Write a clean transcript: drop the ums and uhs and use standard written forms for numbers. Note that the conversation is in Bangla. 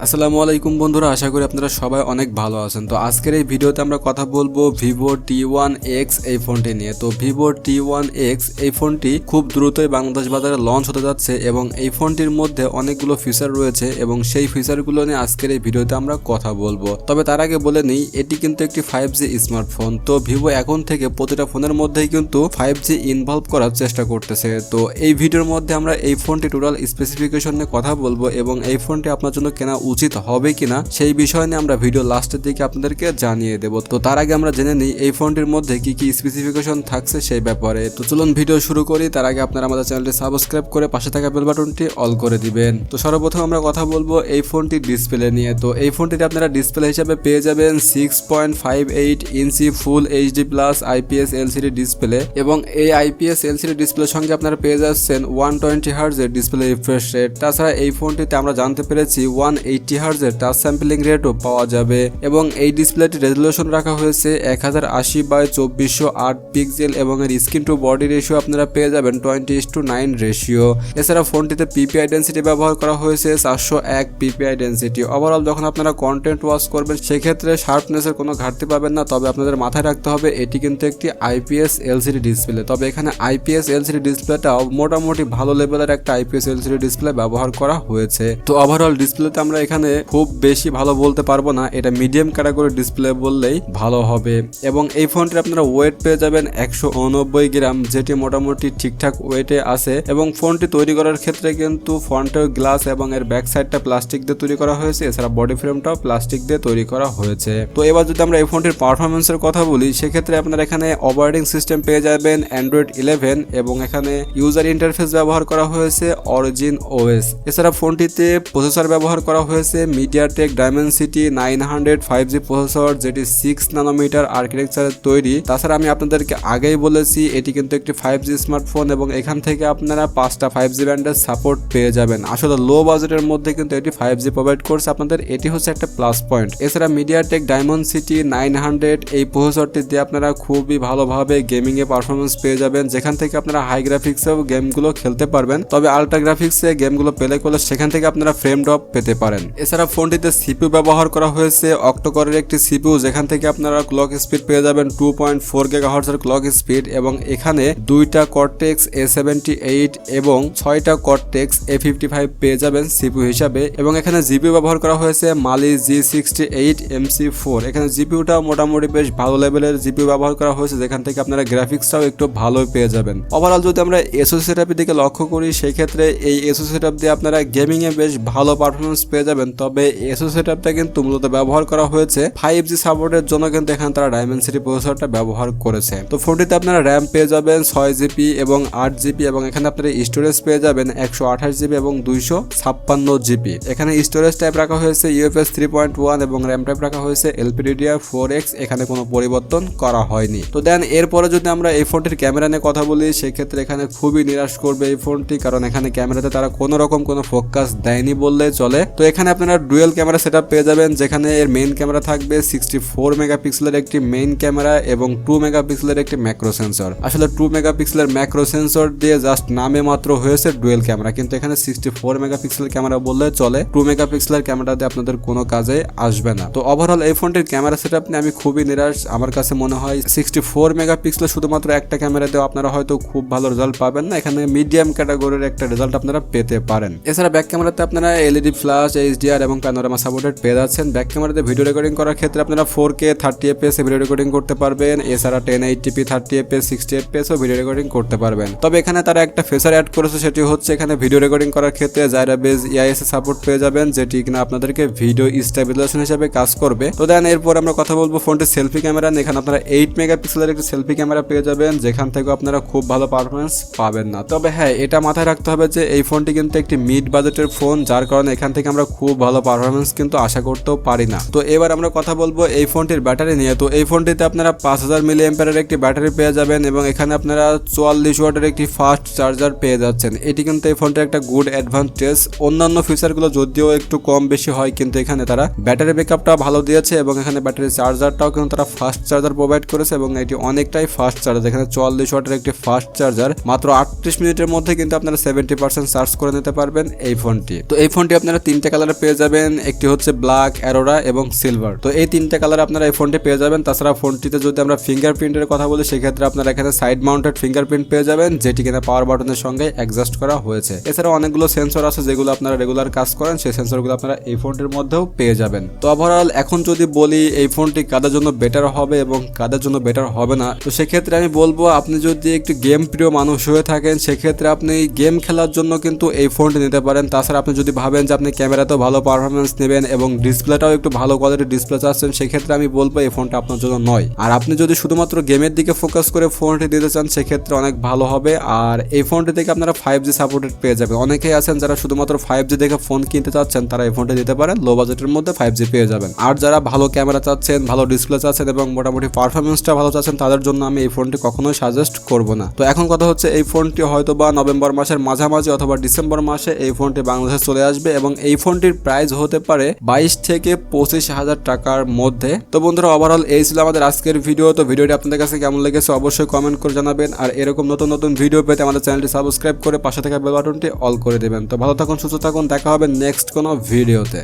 আসসালামু আলাইকুম বন্ধুরা, আশা করি আপনারা সবাই অনেক ভালো আছেন। তো আজকের এই ভিডিওতে আমরা কথা বলবো Vivo T1x এই ফোনটি নিয়ে। তো Vivo T1x এই ফোনটি খুব দ্রুতই বাংলাদেশ বাজারে লঞ্চ হতে যাচ্ছে এবং এই ফোনটির মধ্যে অনেকগুলো ফিচার রয়েছে এবং সেই ফিচারগুলো নিয়ে আজকের এই ভিডিওতে আমরা কথা বলবো। তবে তার আগে বলে নিই, এটি কিন্তু একটি 5G স্মার্টফোন। তো ভিভো এখন থেকে প্রতিটা ফোনের মধ্যেই কিন্তু 5G ইনভলভ করার চেষ্টা করতেছে। তো এই ভিডিওর মধ্যে আমরা এই ফোনটি টোটাল স্পেসিফিকেশন নিয়ে কথা বলবো এবং এই ফোনটি আপনার জন্য কেনা উচিত হবে কিনা সেই বিষয় নিয়ে আমরা ভিডিও লাস্টের দিকে আপনাদেরকে জানিয়ে দেব। তো তার আগে আমরা জেনে নিই এই ফোনটির মধ্যে কি কি স্পেসিফিকেশন থাকছে সেই ব্যাপারে। তো চলুন ভিডিও শুরু করি। তার আগে আপনারা আমাদের চ্যানেলটি সাবস্ক্রাইব করে পাশে থাকা বেল বাটনটি অল করে দিবেন। তো সর্বপ্রথম আমরা কথা বলবো এই ফোনটির ডিসপ্লে নিয়ে। তো এই ফোনটিতে আপনারা ডিসপ্লে হিসেবে পেয়ে যাবেন 6.58 ইঞ্চি full HD plus IPS LCD display এবং এই আইপিএস এলসিডি ডিসপ্লের সঙ্গে আপনারা পেয়ে যাচ্ছেন 120 হার্জ এর ডিসপ্লে রিফ্রেশ রেট। তাছাড়া এই ফোনটিতে আমরা জানতে পেরেছি 180 হার্জ এর টাচ স্যাম্পলিং রেটও পাওয়া যাবে এবং এই ডিসপ্লেটির রেজুলেশন রাখা হয়েছে 1080x2408 পিক্সেল এবং এর স্ক্রিন টু বডি রেশিও আপনারা পেয়ে যাবেন 20:9 রেশিও। এছাড়া ফোনটিতে পিপিআই ডেন্সিটি ব্যবহার করা হয়েছে 401 পিপিআই ডেন্সিটি। ওভারঅল যখন আপনারা কন্টেন্ট ওয়াচ করবেন সেক্ষেত্রে শার্পনেসের কোনো ঘাটতি পাবেন না। তবে আপনাদের মাথায় রাখতে হবে এটি কিন্তু একটি আইপিএস এলসিডি ডিসপ্লে। তবে এখানে আইপিএস এলসিডি ডিসপ্লেটাও মোটামুটি ভালো লেভেলের একটা আইপিএস এলসিডি ডিসপ্লে ব্যবহার করা হয়েছে। তো ওভারঅল ডিসপ্লেতে আমরা এখানে খুব বেশি ভালো বলতে পারবো না, এটা মিডিয়াম ক্যাটাগরি ডিসপ্লে বললেই ভালো হবে। এবং এই ফোনটির আপনারা ওয়েট পেয়ে যাবেন 189 গ্রাম, যেটি মোটামুটি ঠিকঠাক ওয়েটে আছে এবং ফোনটি তৈরি করার ক্ষেত্রে কিন্তু ফ্রন্টের গ্লাস এবং এর ব্যাক সাইডটা প্লাস্টিক দিয়ে তৈরি করা হয়েছে, এছাড়া বডি ফ্রেমটাও প্লাস্টিক দিয়ে তৈরি করা হয়েছে। তো এবার যদি আমরা এই ফোনটির পারফরমেন্সের কথা বলি সেক্ষেত্রে আপনারা এখানে অপারেটিং সিস্টেম পেয়ে যাবেন Android 11 এবং এখানে ইউজার ইন্টারফেস ব্যবহার করা হয়েছে অরিজিন ওএস। এছাড়া ফোনটিতে প্রসেসর ব্যবহার করা হয়েছে মিডিয়াটেক ডাইমেনসিটি 900 5G প্রসেসর, যেটি 6 ন্যানোমিটার আর্কিটেকচারের তৈরি। তাছাড়া আমি আপনাদেরকে আগেই বলেছি এটি কিন্তু একটি 5G স্মার্টফোন এবং এখান থেকে আপনারা 5টা 5G ব্যান্ডের সাপোর্ট পেয়ে যাবেন। আসলে লো বাজেটের মধ্যে কিন্তু এটি 5G প্রোভাইড করছে আপনাদের, এটি হচ্ছে একটা প্লাস পয়েন্ট। এছাড়া মিডিয়াটেক ডাইমেনসিটি 900 এই প্রসেসরটি দিয়ে আপনারা খুবই ভালোভাবে গেমিং এ পারফরমেন্স পেয়ে যাবেন, যেখান থেকে আপনারা হাই গ্রাফিক্সেও গেমগুলো খেলতে পারবেন। তবে আল্ট্রা গ্রাফিক্সে গেমগুলো প্লে করলে সেখান থেকে আপনারা ফ্রেম ড্রপ পেতে পারেন। এছাড়া ফোনটিতে সিপিইউ ব্যবহার করা হয়েছে অক্টোকোরের একটি সিপিইউ, যেখান থেকে আপনারা ক্লক স্পিড পেয়ে যাবেন 2.4 GHz এর ক্লক স্পিড এবং এখানে 2টা কর্টেক্স A78 এবং 6টা কর্টেক্স A55 পেয়ে যাবেন সিপিইউ হিসাবে এবং এখানে জিপিইউ ব্যবহার করা হয়েছে মালি G68 MC4। এখানে জিপিইউটা মোটামুটি বেশ ভালো লেভেলের জিপিইউ ব্যবহার করা হয়েছে, যেখান থেকে আপনারা গ্রাফিক্সটাও একটু ভালোই পেয়ে যাবেন। ওভারঅল যদি আমরা এসওসি সেটআপের দিকে লক্ষ্য করি সেই ক্ষেত্রে এই এসওসি সেটআপ দিয়ে আপনারা গেমিং এ বেশ ভালো পারফরমেন্স পেয়ে যাবেন। তবে এসওসি সেটআপটা কিন্তু মূলত ব্যবহার করা হয়েছে 5G সাপোর্টের জন্য, কিন্তু এখানে তারা ডাইমেনসিটি প্রসেসরটা ব্যবহার করেছে। তো ফোনটিতে আপনারা র্যাম পেয়ে যাবেন 6GB এবং 8GB এবং এখানে আপনারা স্টোরেজ পেয়ে যাবেন 128GB এবং 256GB। এখানে স্টোরেজ টাইপ রাখা হয়েছে UFS 3.1 এবং র্যাম টাইপ রাখা হয়েছে LPDDR4X, এখানে কোনো পরিবর্তন করা হয়নি। তো দেন এরপরে যদি আমরা এই ফোনটির ক্যামেরা নিয়ে কথা বলি সেক্ষেত্রে এখানে খুবই নিরাশ করবে এই ফোনটি, কারণ এখানে ক্যামেরাতে তারা কোনো রকম কোনো ফোকাস দেয়নি বললেই চলে। তো এখানে আপনারা ডুয়েল ক্যামেরা সেটআপ পেয়ে যাবেন, যেখানে এর মেইন ক্যামেরা থাকবে 64 মেগাপিক্সেলের একটি মেইন ক্যামেরা এবং 2 মেগাপিক্সেলের একটি ম্যাক্রো সেন্সর। আসলে 2 মেগাপিক্সেলের ম্যাক্রো সেন্সর দিয়ে জাস্ট নামে মাত্র হয়েছে ডুয়েল ক্যামেরা, কিন্তু এখানে 64 মেগাপিক্সেলের ক্যামেরা বললে চলে। 2 মেগাপিক্সেলের ক্যামেরা দিয়ে আপনাদের কোনো কাজে আসবে না। তো ওভারঅল এই ফোনটির ক্যামেরা সেটআপ নিয়ে আমি খুবই নিরাশ। আমার কাছে মনে হয় 64 মেগাপিক্সেলের শুধুমাত্র একটা ক্যামেরা দিয়ে আপনারা হয়তো খুব ভালো রেজাল্ট পাবেন না, এখানে মিডিয়াম ক্যাটাগরির একটা রেজাল্ট আপনারা পেতে পারেন। এছাড়া ব্যাক ক্যামেরাতে আপনারা এলইডি ফ্ল্যাশ, এইচডিআর এবং প্যানোরামা সাপোর্টেড পেয়ে যাচ্ছেন। ব্যাক ক্যামেরাতে ভিডিও রেকর্ডিং করার ক্ষেত্রে আপনারা 4K 30fps এ ভিডিও রেকর্ডিং করতে পারবেন। এছাড়া 1080p 30fps 60fps ও ভিডিও রেকর্ডিং করতে পারবেন। তবে এখানে তারা একটা ফিচার অ্যাড করেছে, সেটি হচ্ছে এখানে ভিডিও রেকর্ডিং করার ক্ষেত্রে জাইরা বেস EIS সাপোর্ট পেয়ে যাবেন, যেটি কিনা আপনাদেরকে ভিডিও স্টেবিলাইজেশন হিসেবে কাজ করবে। তো দেন এরপর আমরা কথা বলবো ফোনটির সেলফি ক্যামেরা নিয়ে। এখানে আপনারা 8 মেগাপিক্সেলের একটি সেলফি ক্যামেরা পেয়ে যাবেন, যেখান থেকে আপনারা খুব ভালো পারফরমেন্স পাবেন না। তবে হ্যাঁ, এটা মাথায় রাখতে হবে যে এই ফোনটি কিন্তু একটি মিড বাজেটের ফোন, যার কারণে এখান থেকে আমরা খুব ভালো পারফরমেন্স কিন্তু আশা করতেও পারি না। তো এবার আমরা কথা বলবো এই ফোনটির ব্যাটারি নিয়ে। তো এই ফোনটিতে আপনারা 5000 mAh একটি ব্যাটারি পেয়ে যাবেন এবং এখানে আপনারা 44 ওয়াটের একটি ফাস্ট চার্জার পেয়ে যাচ্ছেন। এটি কিন্তু এই ফোনটির একটা গুড অ্যাডভান্টেজ। অন্যান্য ফিচারগুলো যদিও একটু কম বেশি হয়, কিন্তু এখানে তারা ব্যাটারি ব্যাকআপটা ভালো দিয়েছে এবং এখানে ব্যাটারি চার্জারটাও কিন্তু তারা ফাস্ট চার্জার প্রোভাইড করেছে এবং এটি অনেকটাই ফাস্ট চার্জার। এখানে 44 ওয়াটের একটি ফাস্ট চার্জার, মাত্র 38 মিনিটের মধ্যে কিন্তু আপনারা 70% চার্জ করে নিতে পারবেন এই ফোনটি। তো এই ফোনটি আপনারা 3টে কালারে আপনারা পেয়ে যাবেন, একটি হচ্ছে ব্ল্যাক, অ্যারোরা এবং সিলভার। তো এই তিনটা কালার আপনারা এই ফোনটি পেয়ে যাবেন। তাছাড়া ফোনটিতে যদি আমরা ফিঙ্গারপ্রিন্টের কথা বলি সেক্ষেত্রে আপনারা এখানে সাইড মাউন্টেড ফিঙ্গারপ্রিন্ট পেয়ে যাবেন, যেটি কিনা পাওয়ার বাটনের সঙ্গে অ্যাডজাস্ট করা হয়েছে। এছাড়া অনেকগুলো সেন্সর আছে যেগুলো আপনারা রেগুলার কাজ করেন, সেই সেন্সরগুলো আপনারা এই ফোনটির মধ্যেও পেয়ে যাবেন। তো ওভারঅল এখন যদি বলি এই ফোনটি কাদের জন্য বেটার হবে এবং কাদের জন্য বেটার হবে না, তো সেক্ষেত্রে আমি বলবো আপনি যদি একটু গেম প্রিয় মানুষ হয়ে থাকেন সেক্ষেত্রে আপনি গেম খেলার জন্য কিন্তু এই ফোনটি নিতে পারেন। তাছাড়া আপনি যদি ভাবেন যে আপনি ক্যামেরাতেও ভালো পারফরমেন্স নেবেন এবং ডিসপ্লেটাও একটু ভালো কোয়ালিটির ডিসপ্লে চাচ্ছেন, সেক্ষেত্রে আমি বলবো এই ফোনটা আপনার জন্য নয়। আর আপনি যদি শুধুমাত্র গেমের দিকে ফোকাস করে ফোনটি দিতে চান সেক্ষেত্রে অনেক ভালো হবে। আর এই ফোনটি থেকে আপনারা 5G সাপোর্টেড পেয়ে যাবেন। অনেকেই আছেন যারা শুধুমাত্র 5G দেখে ফোন কিনতে চাচ্ছেন, তারা এই ফোনটি দিতে পারেন, লো বাজেটের মধ্যে 5G পেয়ে যাবেন। আর যারা ভালো ক্যামেরা চাচ্ছেন, ভালো ডিসপ্লে চাচ্ছেন এবং মোটামুটি পারফরমেন্সটা ভালো চাচ্ছেন, তাদের জন্য আমি এই ফোনটি কখনোই সাজেস্ট করব না। তো এখন কথা হচ্ছে এই ফোনটি হয়তো বা নভেম্বর মাসের মাঝামাঝি অথবা ডিসেম্বর মাসে এই ফোনটি বাংলাদেশে চলে আসবে এবং এই ফোনটির প্রাইস হতে পারে 22 থেকে 25,000 টাকার মধ্যে। তো বন্ধুরা ওভারঅল এই ছিল আমাদের আজকের ভিডিও। তো ভিডিওটি আপনাদের কাছে কেমন লেগেছে অবশ্যই কমেন্ট করে জানাবেন। আর এরকম নতুন নতুন ভিডিও পেতে আমাদের চ্যানেলটি সাবস্ক্রাইব করে পাশে থাকা বেল বাটনটি অল করে দেবেন। তো ভালো থাকুন, সুস্থ থাকুন, দেখা হবে নেক্সট কোনো ভিডিওতে।